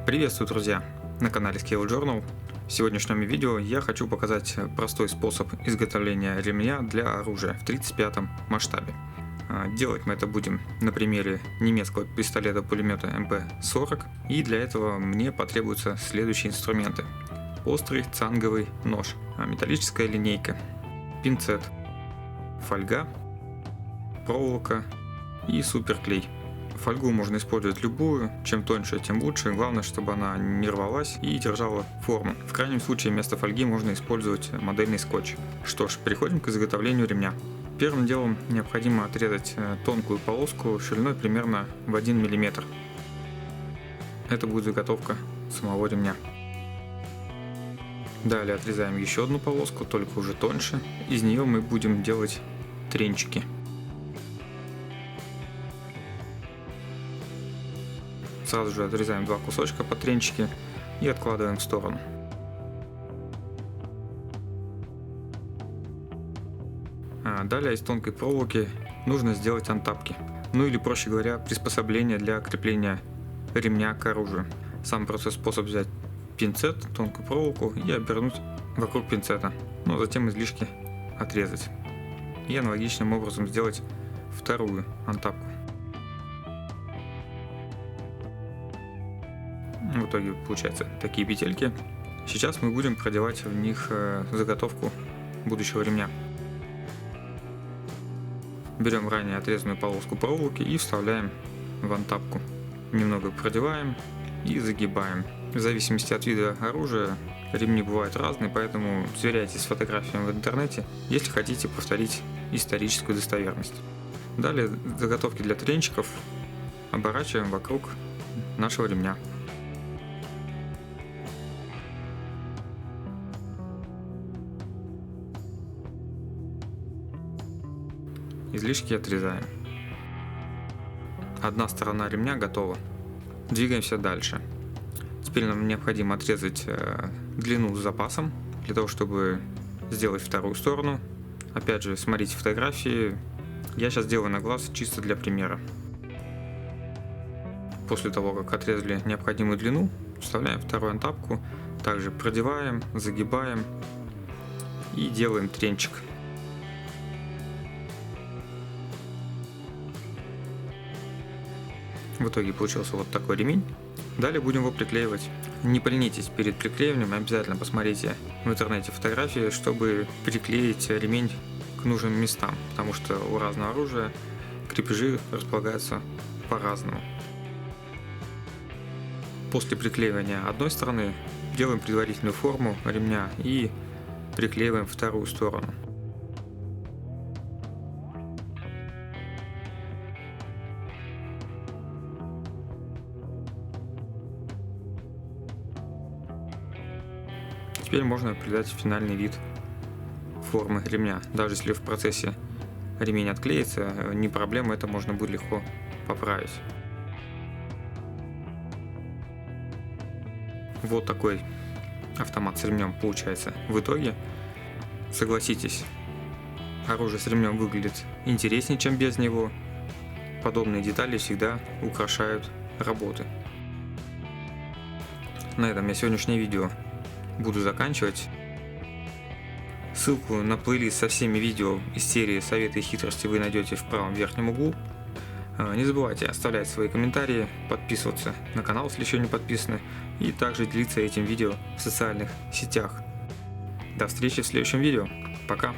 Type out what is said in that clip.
Приветствую, друзья! На канале Scale Journal. В сегодняшнем видео я хочу показать простой способ изготовления ремня для оружия в 35 масштабе. Делать мы это будем на примере немецкого пистолета-пулемета МП-40, и для этого мне потребуются следующие инструменты. Острый цанговый нож, металлическая линейка, пинцет, фольга, проволока и суперклей. Фольгу можно использовать любую, чем тоньше, тем лучше, главное, чтобы она не рвалась и держала форму. В крайнем случае вместо фольги можно использовать модельный скотч. Что ж, переходим к изготовлению ремня. Первым делом необходимо отрезать тонкую полоску шириной примерно в 1 мм. Это будет заготовка самого ремня. Далее отрезаем еще одну полоску, только уже тоньше. Из нее мы будем делать тренчики. Сразу же отрезаем два кусочка по тренчике и откладываем в сторону. Далее из тонкой проволоки нужно сделать антапки, ну или, проще говоря, приспособление для крепления ремня к оружию. Самый простой способ: взять пинцет, тонкую проволоку и обернуть вокруг пинцета, но затем излишки отрезать. И аналогичным образом сделать вторую антапку. В итоге получаются такие петельки. Сейчас мы будем продевать в них заготовку будущего ремня. Берем ранее отрезанную полоску проволоки и вставляем в антапку. Немного продеваем и загибаем. В зависимости от вида оружия ремни бывают разные, поэтому сверяйтесь с фотографиями в интернете, если хотите повторить историческую достоверность. Далее заготовки для тренчиков оборачиваем вокруг нашего ремня. Излишки отрезаем. Одна сторона ремня готова. Двигаемся дальше. Теперь нам необходимо отрезать длину с запасом, для того, чтобы сделать вторую сторону. Опять же, смотрите фотографии. Я сейчас делаю на глаз чисто для примера. После того, как отрезали необходимую длину, вставляем вторую антапку. Также продеваем, загибаем и делаем тренчик. В итоге получился вот такой ремень. Далее будем его приклеивать. Не поленитесь перед приклеиванием, обязательно посмотрите в интернете фотографии, чтобы приклеить ремень к нужным местам, потому что у разного оружия крепежи располагаются по-разному. После приклеивания одной стороны делаем предварительную форму ремня и приклеиваем вторую сторону. Теперь можно придать финальный вид формы ремня. Даже если в процессе ремень отклеится, не проблема, это можно будет легко поправить. Вот такой автомат с ремнем получается в итоге. Согласитесь, оружие с ремнем выглядит интереснее, чем без него. Подобные детали всегда украшают работы. На этом я сегодняшнее видео буду заканчивать. Ссылку на плейлист со всеми видео из серии «Советы и хитрости» вы найдете в правом верхнем углу. Не забывайте оставлять свои комментарии, подписываться на канал, если еще не подписаны, и также делиться этим видео в социальных сетях. До встречи в следующем видео. Пока!